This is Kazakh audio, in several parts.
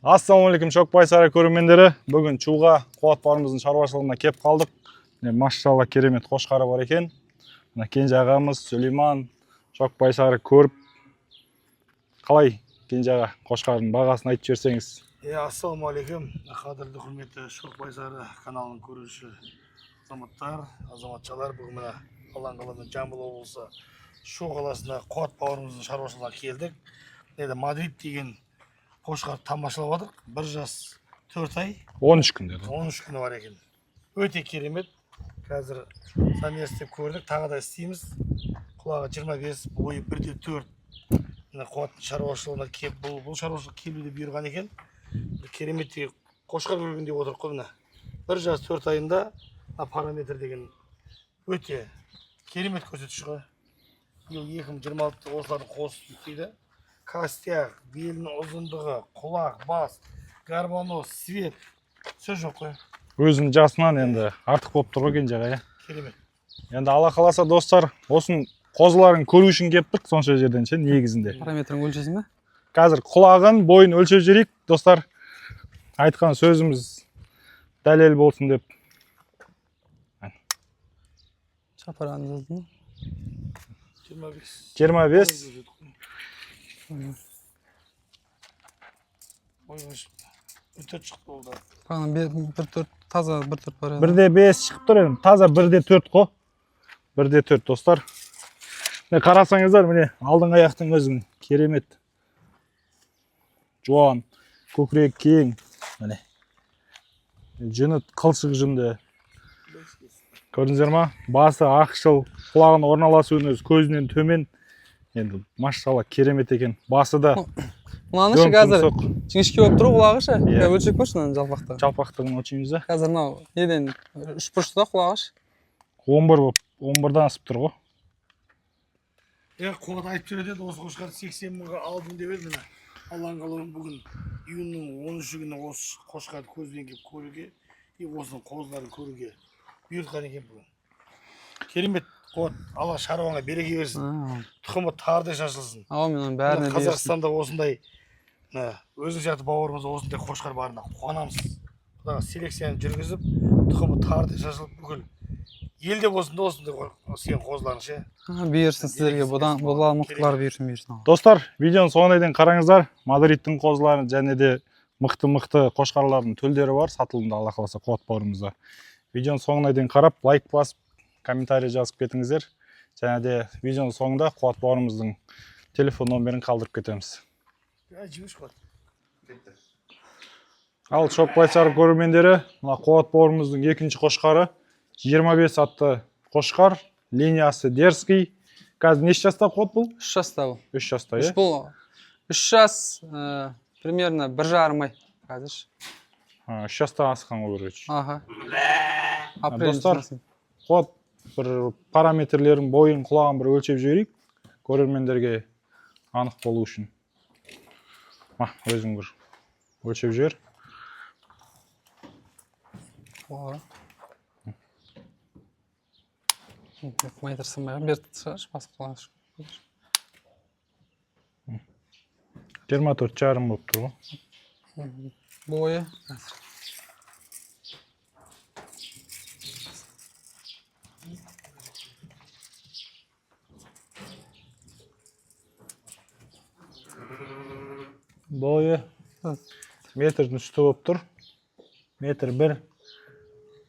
Ассалаумалейкум Шокбайсары көрермендері. Бүгін Чуға Қуат барымыздың шаруашылығына кеп қалдық. Машалла керемет қошқары бар екен. Кенже ағамыз Сүлейман Шокбайсары көріп, қалай Кенже аға қошқардың бағасын айтып жіберсеңіз? Ассалаумалейкум, қадірлі құрметті Шокбайсары каналының көруші азаматшалар. Бүгін мына Алан қаласының Жамбыл облысы Шу қаласына Қуат бауырымыздың шаруашылығына келдік. Мадрид деген қошқарды тамашалап отырық. 1 жас 4 ай 13 күн деді. 13 күні бар екен. Өте керемет. Қазір замес істеп көрдік, тағы да істейміз. Құлағы 25, бойы 1-4. Қуаттың шаруашылығына кеп, бұл шаруашылық келуді бұйырған екен. Керемет қошқар көргенде отырық қой мына. 1 жас 4 айында параметр деген өте керемет көрсеткіш ғой. 2026 осылардың қосы дейді. Костяк, белінің ұзындығы, құлақ, бас, гарбаноз, свет, сөз жоқ қой. Өзінің жасынан енді артық болып тұр ғой Кенже аға. Керемет. Енді Алла қаласа достар, осының қозыларын көру үшін кеттік, сонша жерден ше негізінде. Параметрін өлшесің бе? Қазір құлағын, бойын өлшеп жіберейік, достар. Айтқан сөзіміз дәлел болсын деп. Шапараны жаздың. 25. Өте шықты олда. Таза 1-4 бар. 1-5 шығып тұр енді. Таза 1-4 қой. 1-4 достар. Қарасаңыздар, міне алдыңғы аяқтың өзін керемет. Жуан, көкірек кең. Міне. Жүні қылшық жүнді. Көрдіңіздер ма? Басы ақшыл, құлағын орналасуын өз көзінен төмен. Енді машалла керемет екен. Басы да мынаны ше қазір жіңішке болып тұр құлағы ше. Өлшеп көрші мынаны жалпақтығын. Жалпақтығын өлшейміз де. Қазір мынау неден 3 бұрышта құлағы ше. 11 болып, 11-дан асып тұр ғой. Қуат айтып жүреді, осы қошқарды 80 мыңға алдым деп еді. Алланың қалауы бүгін июньнің 13 күні осы қошқарды көзбен келіп көруге, осының қозыларын көруге бұйыртқан екен бүгін. Керемет Қуат, Алла шаруаңа береке берсін. Тұқымы тардай шашылсын. Аумин, бәріне берсін. Қазақстанда осындай өзің сияқты бауырымыз осындай қошқар барына қуанамыз. Құдаға селекцияны жүргізіп, тұқымы тардай шашылып бүкіл елде болсын да осындай сен қозыларың ше. Бұйырсын сіздерге, бұдан мықтылар бұйырсын. Достар, видеоның соңына дейін қараңыздар. Мадридтің қозыларын және де мықты қошқарлардың төлдері бар, сатылымда Алла қаласа Қуат бауырымызда. Видеоның соңына дейін қарап, лайк басып, комментарий жазып кетіңіздер. Және де видеоның соңында Қуат бауырымыздың телефон номерін қалдырып кетеміз. Ал Шокбайсары көрермендері, Қуат бауырымыздың екінші қошқары 25 атты қошқар, линиясы дерзкий. Қазір неше жаста Қуат бұл? 3 жаста бұл. 3 жаста, е? Бұл 3 жас, примерно 1,5 ай қазір. 3 жаста асқан ғой өргеч. Аха. Достар, Қуат бір параметрлерін, бойын, құлағын бір өлшеп жіберейік. Көрермендерге анық болу үшін. Өзің бір өлшеп жібер. Метр сынбай, берді шығаш, басып қалған үшін. 24 жарым болып тұр ғой. Бойы. Бойы метрдің үсті болып тұр. Метр бір.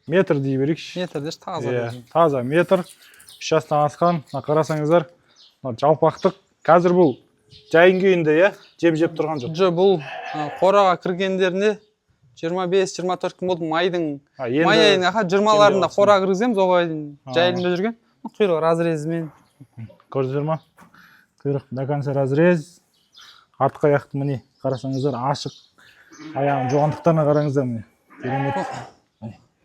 Метр дей берейікші. Метр деш таза. Таза метр. 3 жастан асқан. Қарасаңыздар, жалпақтық. Қазір бұл жайын күйінде, жеп тұрған жоқ. Жо, бұл қораға кіргендеріне 25-24 күн болды. Май айының 20-ларында қораға кіргіземіз, оғай жайылында жүрген. Құйрық разрезімен. Көрдіңіздер ма? Құйрық до конца разрез. Артқы аяқты міне қарасаңыздар, ашық. Аяғын жоғандықтарына қараңыздар міне. Керемет.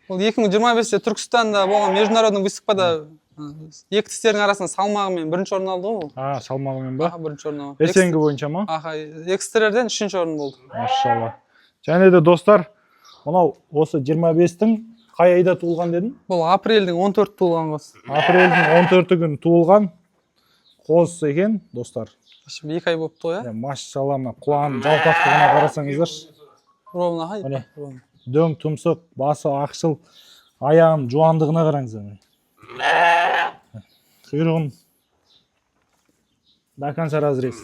Ол 2025-те Түркістанда болған международный выставкада екі тістердің арасында салмағымен 1-ші орын алды ғой. Салмағымен ба? 1-ші орын алды. Есенгі бойынша ма? Экстерден 3-ші орын болды. Машалла. Және де достар, мынау осы 25-тің қай айда туылған дедің? Бұл апрельдің 14 туылған қоз. Апрельдің 14 күн туылған қоз екен, достар. 2 ай болыпты ғой, Машалла, құлағының жалпақтығына қарасаңыздар. ровно ха. Міне. Дөң тұмсық, басы ақшыл, аяғын жуандығына қараңыздар. Құйрығын до конца разрез.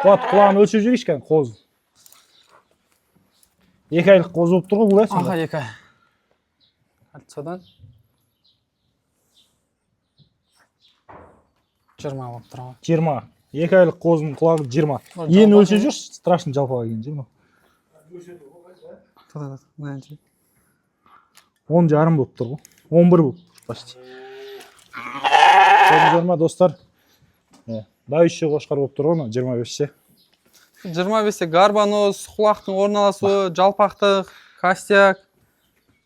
Қуат құлағын өлшеп жіберейікші кән, қоз. 2 айлық қоз болып тұр ғой бұл, Аха, 2 ай. Кольцодан 20 болып тұр. 20. 2 айлық қоздың құлағы 20. Ені өлшеп жүрші, страшный жалпаға келген 20. 10 жарым болып тұр ғой. 11 болып почти. Көрдіңіздер ма достар? Дающий қошқар болып тұр ғой, 25-ше. 25-те гарбаноз, құлақтың орналасуы, жалпақтық, костяк,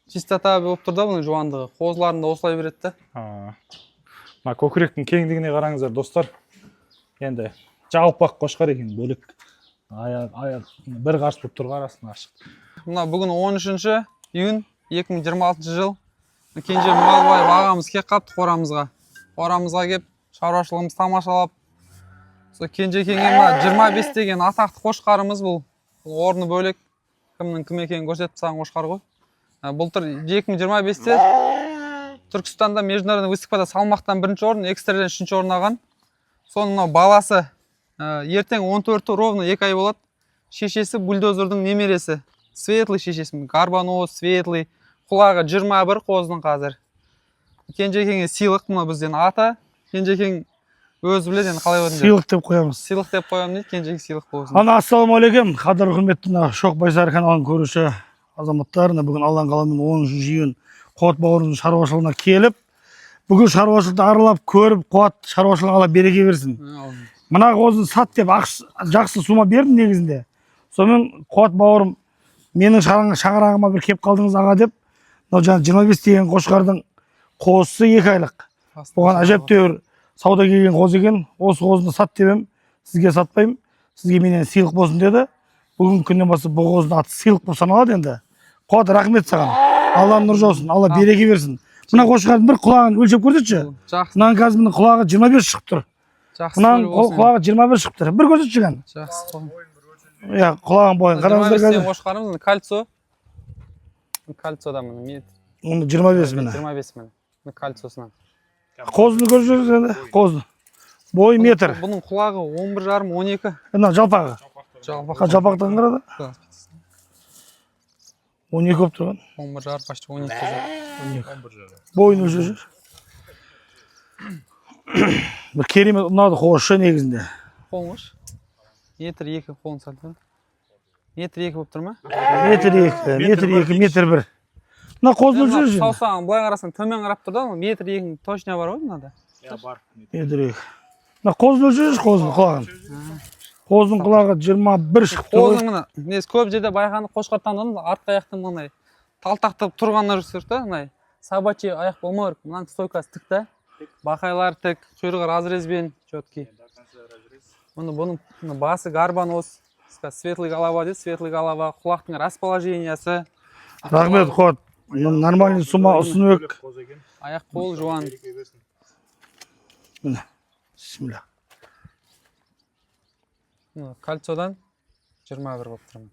чистота болып тұр да бұның жуандығы. Қозыларында осылай береді. Көкіректің кеңдігіне қараңыздар достар. Енді жалпақ қошқар екен, бөлек. Аяқ бір қарыс болып тұр арасын ашық. Мына бүгін 13 июнь 2026 жыл. Кенже Малбаев ағамыз кеп қапты қорамызға. Қорамызға кеп шаруашылығымыз тамашалап. Кенже кенге 25 деген атақты қошқарымыз бұл. Орны бөлек. Кімнің кім екенін көрсетіп тастаған қошқар ғой. Былтыр 2025-те Түркістанда международный выставкада салмақтан 1-ші орын, экстрадан 3-ші орын алған. Соның баласы ертең 14 ровно 2 ай болады. Шешесі бульдозердің немересі. Светлый шешесі. Гарбаноз, светлый. Құлағы 21 қоздың қазір. Кенжекеңе сыйлық мұны бізден ата. Кенжекең өзі біледі енді қалай өтінде. Сыйлық деп қоямыз. Сыйлық деп қоямын дейді, Кенжекең сыйлық болсын. Ассалаумағалейкум, қадір құрметті Шоқ Байсары каналын көруші азаматтарына бүгін Аллан қаламен 10-ші июнь Қуат бауырымыздың шаруашылығына келіп, бүгін шаруашылықты аралап көріп, Қуат шаруашылығына Алла береке берсін. Мына қозын сат деп жақсы сума бердім негізінде. Сонымен Қуат бауырым менің шаңырағыма бір кеп қалдыңыз аға деп, 25 деген қошқардың қозысы 2 айлық. Бұған әжептәуір сауда келген қоз екен. Осы қозыны сат демем, сізге сатпаймын. Сізге менен сыйлық болсын деді. Бүгін күннен бастап бұл қоздың аты сыйлық болып саналады енді. Қуат, рахмет саған. Алла нұр жаусын, Алла береке берсін. Мына қошқардың бір құлағын өлшеп көрсетші. Мынаның қазір мына құлағы 25 шығып тұр. Мынаның құлағы 21 шығып тұр. Bir көрсетші кән. Жақсы. Иә, құлағын бойын. Қараңыздар қазір. Қошқарымыз кольцо. Кольцода міне. 25 міне. 25 міне. Кольцосынан. Қозыны көрсетші енді. Қозы. Бойы метр. Бұның құлағы 11,5-12. Мына жалпағы. Жалпақтан қарады. 12 болып тұрған. 11,5 почти 12. Бойын өлшеп. Bir керемет ұнады қозы негізінде. Қолыңыз? Метр 2 қолын салды. Метр 2 болып тұр ма? Метр 2, метр 1. Мына қозыны өлшеп. Саусағын былай қарасаң төмен қарап тұр да, метр 2 точно бар ғой мынада. Бар. Метр 2. Мына қозыны өлшеп, қозының құлағын. Қоздың құлағы 21 шығып тұр. Қоздың мына, несі көп жерде байқаны қошқар таңдадым, артқы аяқтың мынандай талтақтап тұрғанына жүрсек та, мынай собачий аяқ болмау керек. Мынаның стойкасы тік та. Бақайлар тік, құйрығы разрезбен, четкий. Бұның басы гарбаноз, светлый голова дейді, светлый голова, құлақтың расположениясы. Рахмет, Қуат. Нормальный сума ұсынып. Аяқ қол жуан. Міне. Бисмилlah. Кольцодан 21 болып тұрмын.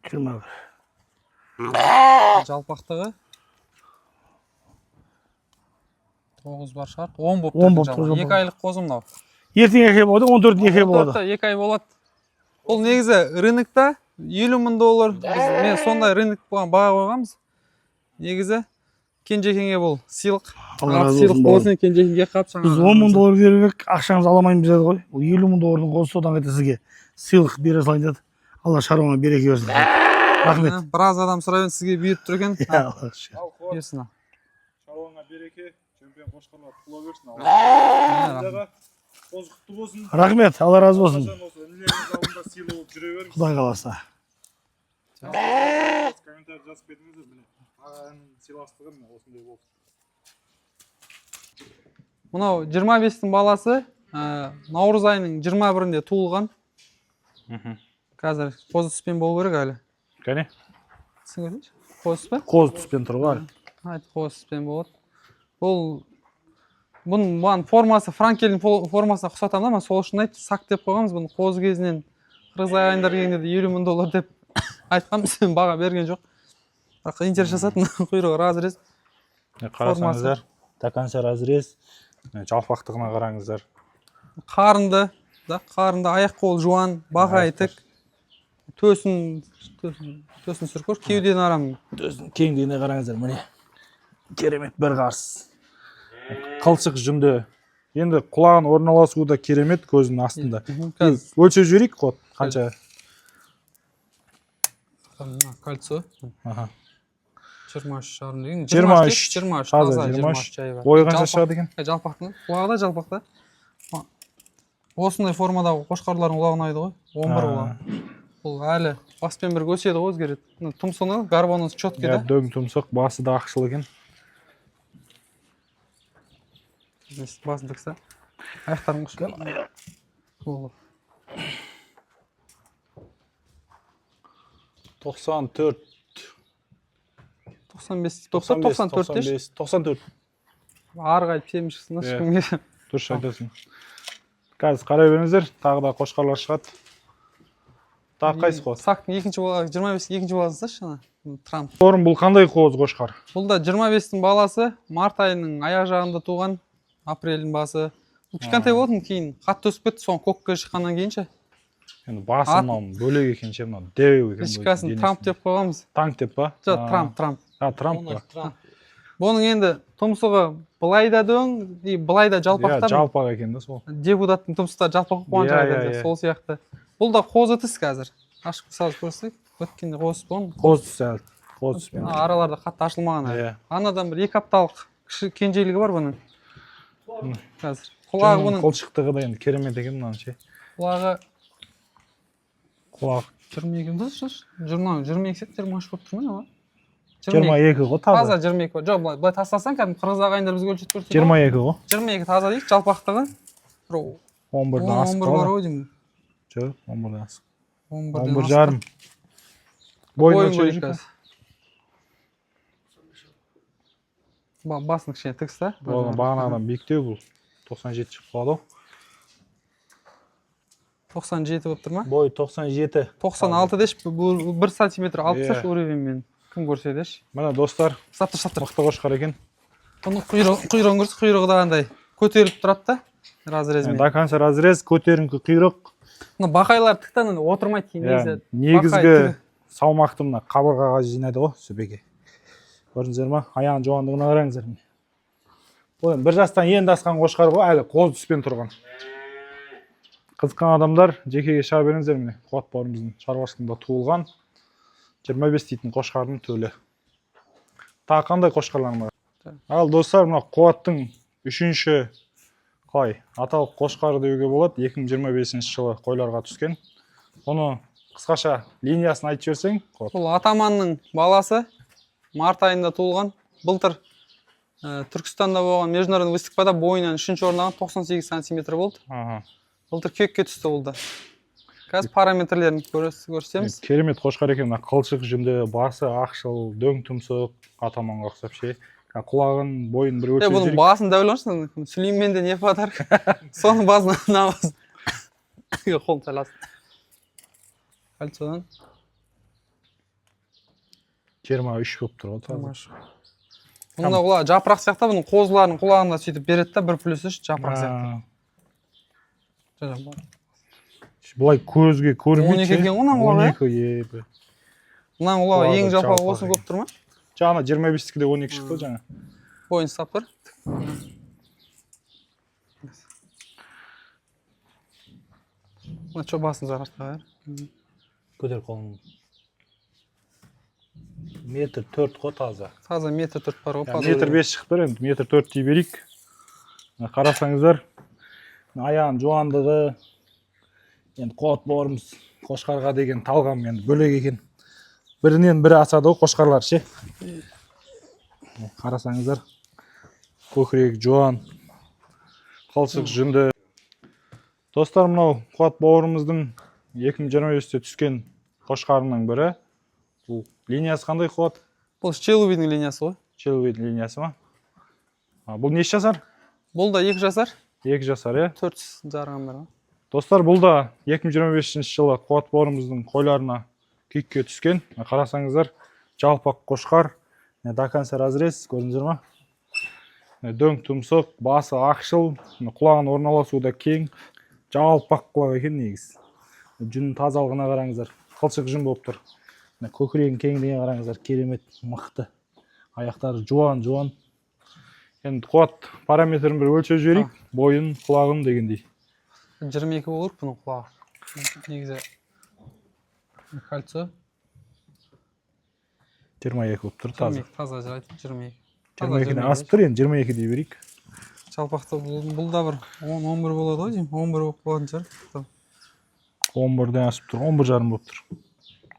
21. Жалпақтығы 9 бар шығар. 10 болып тұр. 2 айлық қозы мынау. Ертең 2 болады, 14 2 болады. 2 ай болады. Бұл негізі рынокта $50,000. Мен сондай рынок болған баға қойғанбыз. Негізі Кенжекеңе бұл сыйлық. Сыйлық болсын, Кенжекеңге қап жаңа. Біз $10,000 беріп, ақшаңызды аламаймыз деді ғой. Бұл $50,000-дың қозы содан қайта сізге сыйлық бере салайын деді. Алла шаруаңа береке берсін. Рахмет. Біраз адам сұрайын сізге бұйырып тұр екен. Берсін ал. Шаруаңа береке, чемпион қошқарлар құла берсін. Қоз құтты болсын. Рахмет, Алла разы болсын. Құдай Құдай қаласа. Комментарий жазып кетіңіздер, міне. Ағаның сыйластығы міне осындай болды. Мынау 25-тің баласы наурыз айының 21-інде туылған. Қазір қозы түспен болу керек әлі. Кәне? Сің көрсеңші? Қозы түспен? Қозы түспен тұр ғой. Қозы түспен болады. Бұның формасы, Франкельдің формасына ұқсатамын да, сол үшін айтып, сақ деп қойғанбыз. Бұның қозы кезінен қырғыз ағайындар келгенде $50,000 деп айтқанбыз, баға берген жоқ. интерес жасатын құйрығы разрез. Қарасаңыздар, тақанша разрез. Жалпақтығына қараңыздар. Қарынды, аяқ қол жуан, бақай тік. Төсін сүркөр, кеуден арам. Төсін кеңдігіне қараңыздар, міне. Керемет бір қарс. Қылшық жүнді. Енді құлағын орналасуы да керемет көзінің астында. Өлшеп жіберейік қот, қанша? Кольцо. 23 жарым деген. 23. Таза 23. Бойы қанша шығады екен? Жалпақтың. Құлағы да жалпақта. Осындай формадағы қошқарлардың құлағы ұнайды ғой. 11 құлағы. Бұл әлі баспен бір өседі ғой, өзгереді. Тұмсығы гарбоноз четкий да. Дөң тұмсық, басы да ақшыл екен. Басын тіксі. Аяқтарын құшқан. 94. 94. Ары қайтып семіз шықсын, ешкімге. Дұрыс айтасың. Қазір қарай беріңіздер, тағы да қошқарлар шығады. Тағы қайсы қоз? Сақтың 25 екінші баласы шана. Трамп. Орын бұл қандай қоз қошқар? Бұл да 25-тің баласы, март айының аяқ жағында туған, апрельдің басы. Кішкентай болатын кейін қатты өсіп кетті, соң көкке шыққаннан кейінше. Енді басы мынау бөлек екен ше, мынау деу екен. Кішкасын Трамп деп қойғанбыз. Танк деп па? Жоқ, Трамп. Трамп па? Бұның енді тұмсығы былай да дөң, былай да жалпақтар. Жалпақ екен да сол. Депутаттың тұмсықтары жалпақ қуған жағдайда, сол сияқты. Бұл да қозы тіс қазір. Ашып салып көрсек, өткенде қоз бұн. Қоз тіс қоз тіспен. Араларда қатты ашылмаған. Анадан бір 2 апталық кенжейлігі бар бұның. Қазір. Құлағы бұның. Қолшықтығы да енді керемет екен мынаны ше. Құлағы. Құлағы. 22 дұрыс жүр. 22 23 болып тұр ма? 22 ғой таза. Таза 22 ғой. Жоқ, былай тастасаң, кәдімгі қырғыз ағайындар бізге өлшеп көрсетеді. 22 ғой. 22 таза дейік, жалпақтығы. 11-ден асып 11 бар ғой деймін. Жоқ, 11-ден асып. 11 жарым. Бойын өлшеп қазір. Басын кішкене тіксі. Бағанағыдан биіктеу бұл. 97 шығып қалады. 97 болып тұр ма? Бойы 97. 96 деш, бұл 1 сантиметр алып тасташы уровеньмен. Кім көрседеш? Мына достар, саптыр. мықты қошқар екен. Бұның құйрығын көрсі, құйрығы да қандай көтеріліп тұрады да, разрезмен. Даканша разрез, көтеріңкі құйрық. Бақайлар тіктен отырмайды кейін. Негізгі салмақты мына қабырғаға жинайды ғой, сөбеге. Көрдіңіздер ма? Аяғын жуандығына қараңыздар. Бұл бір жастан енді асқан қошқар ғой, әлі қоз түспен тұрған. Қызыққан адамдар жекеге шыға беріңіздер міне. Қуат бауырымыздың шаруашылығында туылған 25 дейтін қошқардың төлі. Тағы қандай қошқарларың бар? Ал достар, мына Қуаттың 3-ші аталық қошқары деуге болады. 2025 жылы қойларға түскен. Оны қысқаша линиясын айтып жіберсең, Қуат. Бұл атаманның баласы март айында туылған. Былтыр Түркістанда болған международный выставкада бойынан 3-ші орын алған 98 сантиметр болды. Былтыр кекке түсті болды. Қазір параметрлерін көрсетеміз. Керемет қошқар екен. Қылшық жүнді, басы ақшыл, дөң тұмсық, атаманға ұқсап ше. Құлағын, бойын бір өлшеп бұның басын дәулонсын, Сүлейменде не батар? Соның басын намаз. Қолын сайласын. Кольцодан 23 болып тұр ғой. Бұнда құлағы жапырақ сияқты, бұның қозыларының құлағында сөйтіп береді да, 1+3 жапырақ сияқты. Бұлай көзге көрмейді. 12 екен ғынан құлағы? 12 ебі. Мұнан құлағы ең жалпағы осы көп тұр ма? Жаңа 25-тікі де 12 шықты жаңа. Бойын ұстап тұр. Мұна чо басын жарартқа әр. Көтер қолын. Метр 4 қой таза. Таза метр 4 бар ғой. Метр 5 шықтыр енді, метр 4 дей берейік. Қарасаңыздар, аяғын жуандығы, енді Қуат бауырымыз қошқарға деген талғам енді бөлек екен. Бірінен бірі асады ғой қошқарлар ше. Қарасаңыздар, көкірек жуан, қылшық жүнді. Достар, мынау Қуат бауырымыздың 2025-те түскен қошқарының бірі. Бұл линиясы қандай Қуат? Бұл Челубидің линиясы ғой. Челубидің линиясы ма? Бұл неше жасар? Бұл да 2 жасар. 2 жасар, е? 4 жарғандар. Достар, бұл да 2025 жылы Қуат бауырымыздың қойларына күйікке түскен. Қарасаңыздар, жалпақ қошқар. До конца разрез, көрдіңіздер ма? Дөң тұмсық, басы ақшыл, құлағын орналасуы да кең, жалпақ құлақ екен негіз. Жүннің тазалығына қараңыздар, қылшық жүн болып тұр. Көкірегінің кеңдігіне қараңыздар, керемет, мықты. Аяқтары жуан. Енді қуат параметрін бір өлшеп жіберейік, бойын, құлағын дегендей. 22 болыр бұның құлағы. Негізі кольцо 22 болып тұр, таза. Таза жарайды, 22. 22-ден асып тұр, енді 22 дей берейік. Жалпақты бұл да бір 10-11 болады ғой деймін, 11 болып қалатын шығар. 11-ден асып тұр, 11 жарым болып тұр.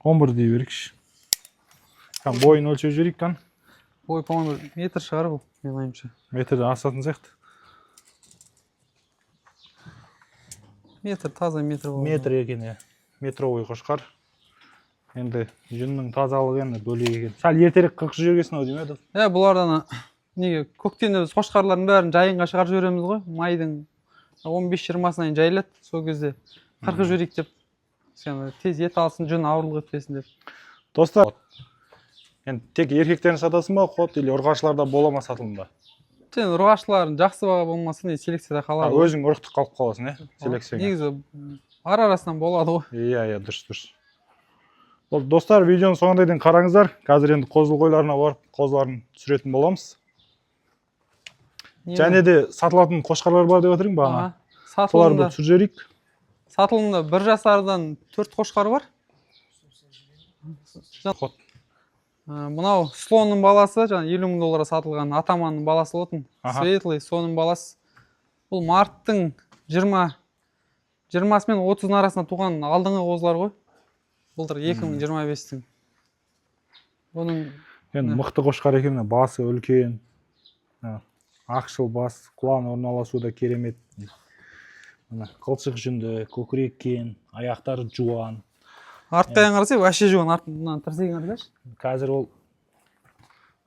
11 дей берейікші. Бойын өлшеп жіберейік қан. Бой, по-моему, метр шығар бұл, мен ойымша. Метрден асатын сияқты. Метр, таза метр болады. Метр екен, метровый қошқар. Енді жүннің тазалығы енді бөлек екен. Сәл ертерек қырқып жібергесін ау деймін еді. Бұлардан неге көктемде біз қошқарлардың бәрін жайынға шығарып жібереміз ғой. Майдың 15-20-сына жайылады. Сол кезде қырқып жіберейік деп. Тез ет алсын, жүн ауырлық етпесін деп. Достар, енді тек еркектерін сатасың ба, қот или ұрғашыларда бола ма сатылымда? Сен ұрғашыларын жақсы баға болмасын, селекцияда қалады. Өзің ұрықтық қалып қаласың, селекцияға. Негізі арасынан болады ғой. Иә, дұрыс. Достар, видеоның соңына дейін қараңыздар. Қазір енді қозы қойларына барып, қозыларын түсіретін боламыз. Және де сатылатын қошқарлар бар деп отырың бағана. Соларды түсіріп жіберейік. Сатылымда 1 жасардан 4 қошқар бар. Мынау слонның баласы, $50,000 сатылған атаманның баласы болатын. Светлый, соның баласы. Бұл марттың 20 мен 30 арасында туған алдыңғы қозылар ғой. Бұлдыр 2025-тің. Бұның мықты қошқар екен, басы үлкен. Ақшыл бас, құлағын орналасуы да керемет. Қылшық жүнді, көкірек кең, аяқтары жуан. Арттайын қарасай, вообще жуан, артынан тірсеген қарасайшы. Қазір ол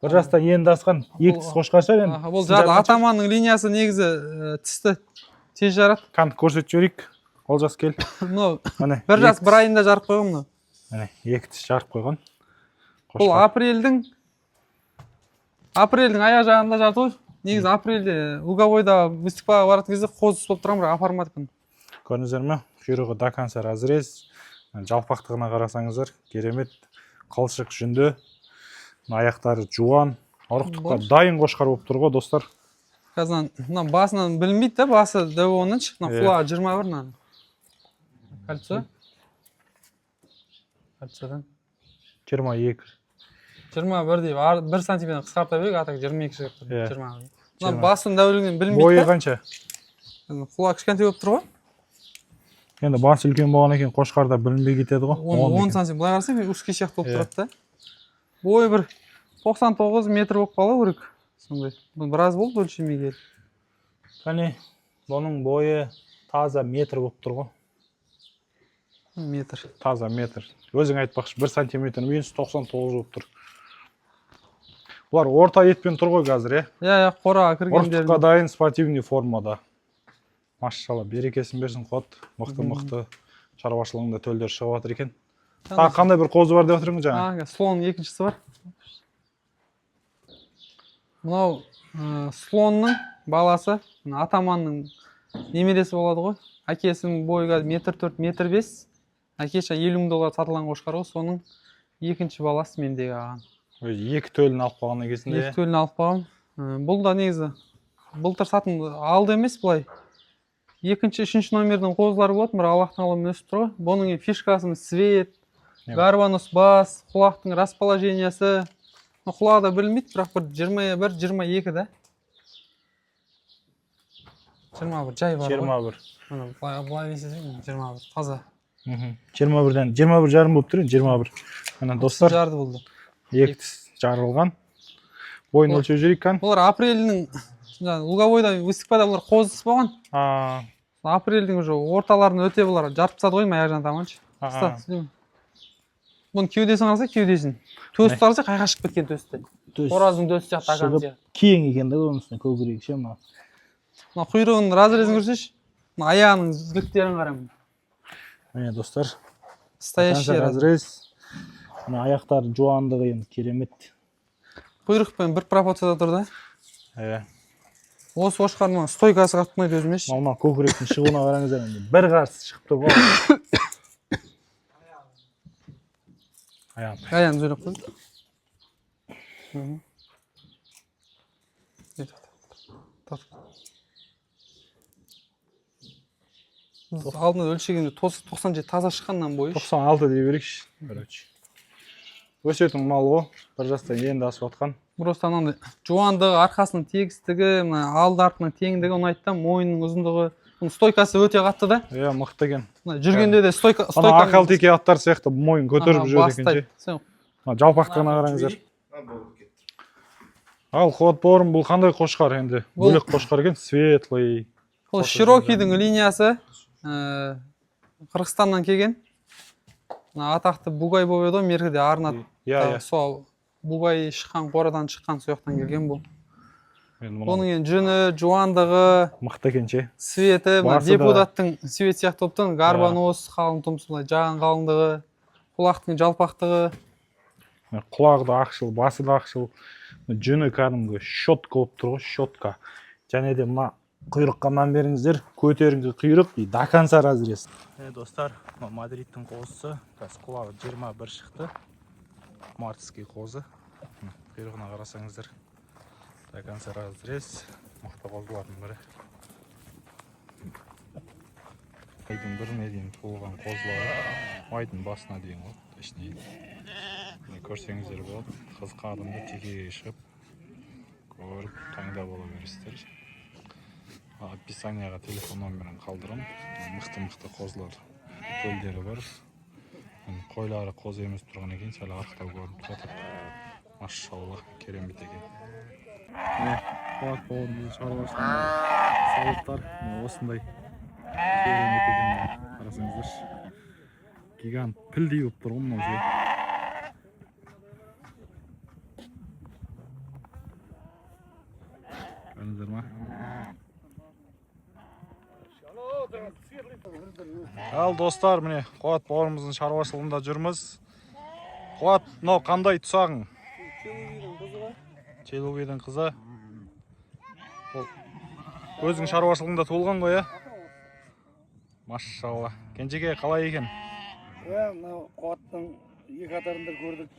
1 жастан енді асқан 2 тіс қошқар шығар енді. Бұл жады атаманның линиясы негізі тісті тез жарады. Қан көрсетіп жіберейік. Олжас кел. 1 жас 1 айында жарып қойған мұны. 2 тіс жарып қойған. Бұл апрельдің аяқ жағында жарды ғой. Негізі апрельде луговойда выступаға баратын кезде қозыс болып тұрған, бірақ апармадық. Көрдіңіздер ме? Құйрығы до конца разрез. Жалпақтығына қарасаңыздар, керемет, қылшық жүнді, аяқтары жуан, ұрықтыққа дайын қошқар болып тұр ғой, достар. Қазір басынан білінбейді, басы дәу оныншы, құлағы 21. Кольцо? Кольцодан? 22. 21 дейіп, 1 сантиметр қысқарта берек, атақ 22 шығып тұр. 21. Басының дәулігінен білінбейді. Бойы қанша? Құлағы кішкентай болып тұр ғой. Енді басы үлкен болған екен, қошқарда білінбей кетеді ғой. 10 сантиметр. Бұлай қарасаң, узкий сияқты болып тұрады да. Бойы бір 99 метр болып қалу керек. Сондай. Бұл біраз болды өлшемей келіп. Қане, бұның бойы таза метр болып тұр ғой. Метр. Таза метр. Өзің айтпақшы, 1 сантиметр, мен 99 болып тұр. Бұлар орта етпен тұр ғой қазір, қораға кіргендерін. Ұрықтыққа дайын спортивный формада. Машалла, берекесін берсін қот. Мықты шаруашылығында төлдер шығып жатыр екен. Қандай бір қозы бар деп отырмын жаңа? Слонның екіншісі бар. Мынау слонның баласы, атаманның немересі болады ғой. Әкесінің бойы метр 4, метр 5. Әкеша $50,000 сатылған қошқар ғой, соның екінші баласы мендегі аған. Екі төлін алып қалған екесінде? Екі төлін алып қалған. Бұл да негізі былтыр сатын алды емес бұлай. Екінші, үшінші номердің қозылары болады, бір Аллахтың алымын өсіп тұр ғой. Бұның фишкасының свет, гарбанус бас, құлақтың расположениясы. Құлағы да білмейді, бірақ бір 21-22 да. 21 жай бар ғой. 21. Бұлай есесің, 21 таза. 21-ден 21 жарым болып тұр, 21. Мына достар, жарды болды. Екі жарылған. Бойын өлшеп жіберейік қан. Бұлар апрельдің луговойда выступада бұлар қозысы болған. Апрельдің уже орталарын өте бұлар жарып тастады ғой, аяқ жағын таманшы. Бұның кеудесін қараса, кеудесін. Төсті қараса, қайға шығып кеткен төсті. Қораздың төсі жақты аған сияқты. Кең екен де оның үстіне көкірегі ше ма. Құйрығының разрезін көрсеші. Аяғының жіліктерін қараймын. Міне достар. Стоящий разрез. Мына аяқтары жуандығы енді керемет. Құйрықпен бір пропорцияда тұр да. Осы қошқардың стойкасы қатты ұнайды өзіме ше. Мына көкіректің шығуына қараңыздар енді. Бір қарсы шығып тұр ғой. Аяғын сөйлеп қойды. Алдында өлшегенде 97 таза шыққаннан бойы. 96 дей берейікші. Өсетін мал ғой. Бір жастан енді асып отқан. Просто анандай жуандығы, арқасының тегістігі, алды артының теңдігі ұнайды да, мойынның ұзындығы. Стойкасы өте қатты да. Мықты екен. Жүргенде де стойка. Ана ақал теке аттар сияқты мойын көтеріп жүреді екен ше. Жалпақтығына қараңыздар. Ал қуат бауырым, бұл қандай қошқар енді? Бөлек қошқар екен, светлый. Бұл Широкийдің линиясы. Қырғызстаннан келген. Атақты Бугай болып еді, меркеде арнат. Сол Бугай шыққан, қорадан шыққан сояқтан келген бұл. Оның енді жүні, жуандығы, мықты екен ше. светі, депутаттың свет сияқты болып тұр. Гарбаноз, қалың тұмсы, жаған қалыңдығы, құлақтың жалпақтығы. Құлағы да ақшыл, басы да ақшыл. Жүні кәдімгі щетка болып тұр ғой, щетка. Және де мына құйрыққа мән беріңіздер, көтеріңкі құйрық до конца разрез. Достар, Мадридтің қозысы, құлағы 21 шықты. Мартский қозы. Құйрығына қарасаңыздар, до конца разрез. Мықты қозылардың бірі. Айдың біріне дейін туылған қозылары, айдың басына дейін ғой, точнее. Көрсеңіздер болады, қызық адамды текеге шығып, көріп, таңда бола бересіздер. Описанияға телефон номерін қалдырам. Мықты қозылар төлдері бар. Қойлары қозы емес тұрған екен, сәл арықтау көрініп жатыр. Машалла, керемет екен. Қуат бауырымыздың шаруашылығында сауыттар осындай керемет екен. Қарасаңыздар, гигант пілдей болып тұр ғой мынау ше. Көрдіңіздер ма? Ал достар, міне Қуат бауырымыздың шаруашылығында жүрміз. Қуат, мынау қандай тұсағың? Челубидің қызы. Өзің шаруашылығында туылған ғой, ә? Машалла. Кенжеге қалай екен? Мынау Қуаттың екі атарында көрдік.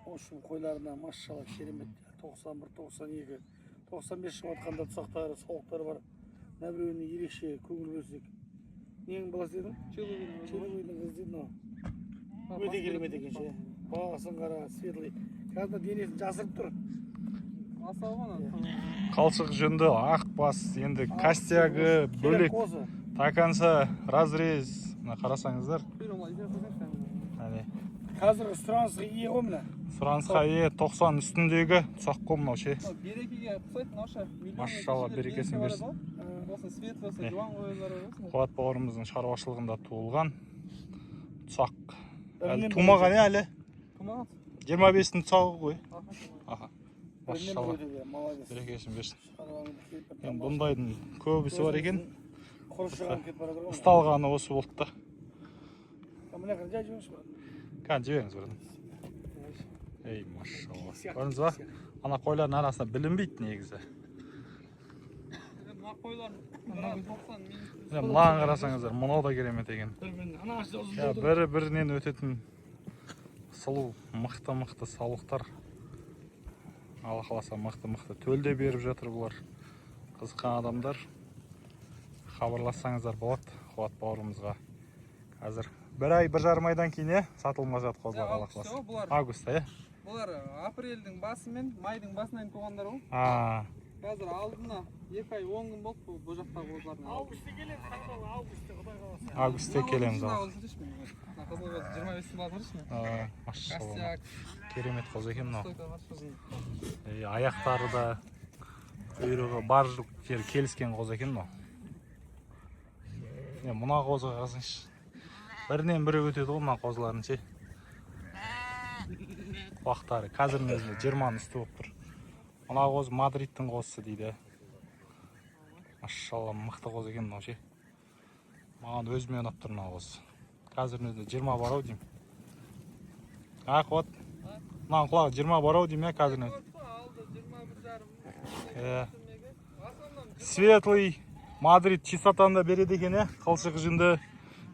Ошу қойларына машалла керемет. 91, 92, 95 шығып атқанда тұсақтары, соғықтары бар. Нәбіреуіне ерекше көңіл бөлсек. Нең баласы дедің? Челубидің қызы дейді мынау. Өте керемет екен ше. Бағасын қара, светлый. Қазір денесін жасырып тұр. Қалшық жүнді, ақ бас, енді костягі, бөлек, таканса, разрез. Қарасаңыздар. Қазір сұранысқа ие ғой мына. Сұранысқа ие 90 үстіндегі тұсақ қой мынау ше. Берекеге ұқсайды мынауша. Машалла, берекесін берсін. Осы свет болса, жуан қойлары болсын. Қуат бауырымыздың шаруашылығында туылған тұсақ. Тумаған әлі? Тумаған? 25-дің тұсағы ғой. Машалла, берекесін берсін. Бұндайдың көбісі бар екен. Ұсталғаны осы болды да. Қан жіберіңіз бірін. Ей, машалла. Көріңіз ба? Ана қойлардың арасында білінбейді негізі. Мынаған қарасаңыздар, мынау да керемет екен. Бірінен өтетін сұлу, мықты саулықтар. Алла қаласа мықты төлде беріп жатыр бұлар. Қызыққан адамдар хабарлассаңыздар болады Қуат бауырымызға. Қазір 1 ай, 1,5 айдан кейін сатылымға жатыр қозылар Алла қаласа. Августта, е? Бұлар апрельдің басы мен майдың басынан туғандар ғой. Қазір алдына 2 ай 10 күн болды бұл жақтағы қозылардың. Августте келеміз. Қызылғыз 25-сін батырышын. Машалла. Керемет қоз екен мынау. Аяқтары да, құйрығы бар жер келіскен қоз екен мынау. Мына қозға қарасаңшы. Бірінен бірі өтеді ғой мына қозыларын ше. Уақыттары қазірдің өзінде 20-ның үсті болып тұр. Мына қоз Мадридтің қозысы дейді. Машалла, мықты қоз екен мынау ше. Маған өзіме ұнап тұр мына қоз. Қазірдің өзінде 20 бар ау деймін. Қуат. Мынаның құлағы 20 бар-ау дейм я қазір. Светлый Мадрид чистотаны береді екен, қылшық жүнді.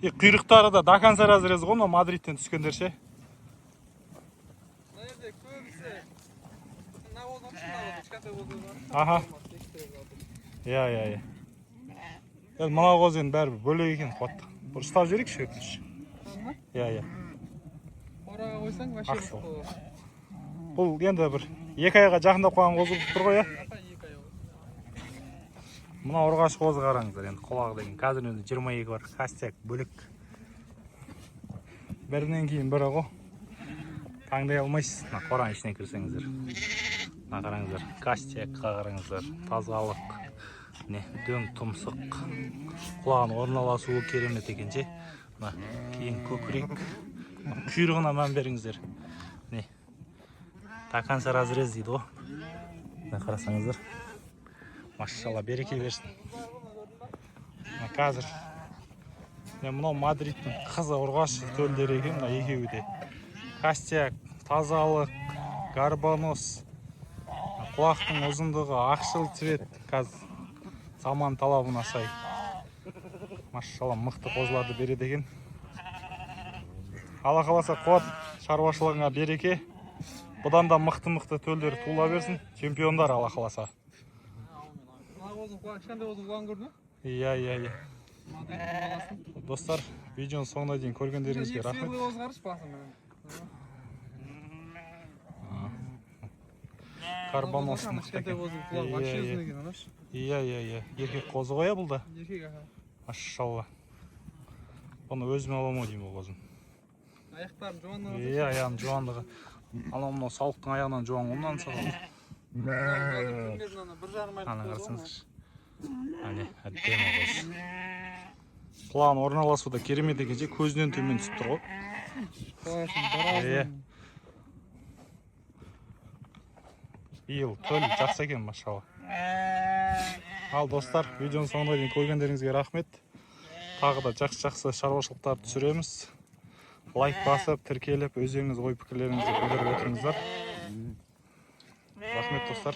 Құйрықтары да до конца разрез ғой, Мадридтен түскендер ше. Аха. Иә. Мына қоз енді бәрібір бөлек екен Қуат. Бір ұстап жіберейік ше өтініш. Иә. Қораға қойсаң вообще Ақсыл. Бұл енді бір 2 айға жақындап қойған қозы тұр ғой, Мына ұрғаш қозы қараңыздар, енді құлағы деген қазір өзі 22 бар, кастек бөлек. Бірінен кейін бірі ғой. Таңдай алмайсыз, мына қораның ішіне кірсеңіздер. Мына қараңыздар, кастек қараңыздар, тазалық, не, дөң тұмсық, құлағын орналасуы керемет екен ше. Мына кейін көкірек, құйрығына мән беріңіздер. Не, до конца разрез дейді ғой. Мына қарасаңыздар. Машалла, береке берсін. Қазір мынау Мадридтің қызы ұрғашы төлдері екен, мына екеуі де. Кастек, тазалық, гарбанос, құлақтың ұзындығы, ақшыл цвет, қазір заман талабына сай. Машалла, мықты қозыларды береді екен. Алла қаласа Қуат, шаруашылығыңа береке. Бұдан да мықты төлдері туыла берсін. Чемпиондар Алла қаласа. Иә. Достар, видеоның соңына дейін көргендеріңізге рахмет. Карбонос мықты екен. Иә. Еркек қозы ғой бұл да. Машалла. Бұны өзіме аламау деймін бұл қозын. Аяқтарын жуандығы. Иә, аяғын жуандығы. Анау мынау сауықтың аяғынан жуан оннан саған. Ана қарсаңыздар. Әдемі қоз. Құлағын орналасуда керемет екен, көзінен төмен түсіп тұр ғой. Биыл төл жақсы екен, машалла. Ал достар, видеоның соңына дейін көргендеріңізге рахмет. Тағы да жақсы шаруашылықтар түсіреміз. Лайк басып, тіркеліп, өздеріңіз ой пікірлеріңізді білдіріп отырыңыздар. Рахмет достар.